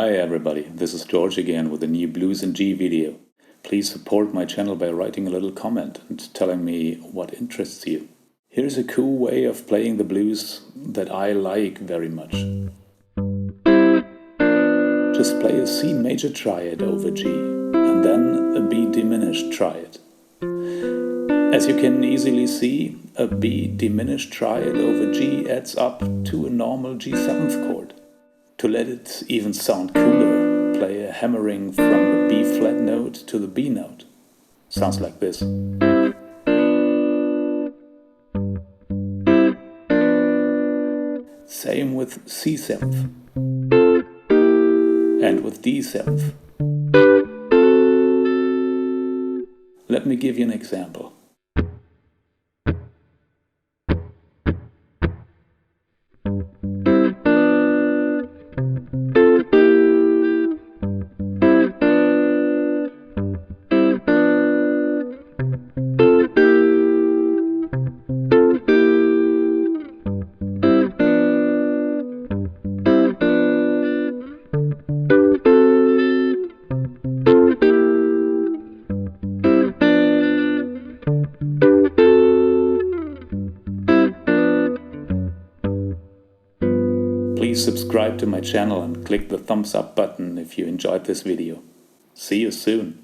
Hi everybody, this is George again with a new Blues in G video. Please support my channel by writing a little comment and telling me what interests you. Here's a cool way of playing the blues that I like very much. Just play a C major triad over G and then a B diminished triad. As you can easily see, a B diminished triad over G adds up to a normal G7th chord. To let it even sound cooler, play a hammering from the B flat note to the B note. Sounds like this. Same with C7th and with D7th. Let me give you an example. Please subscribe to my channel and click the thumbs up button if you enjoyed this video. See you soon!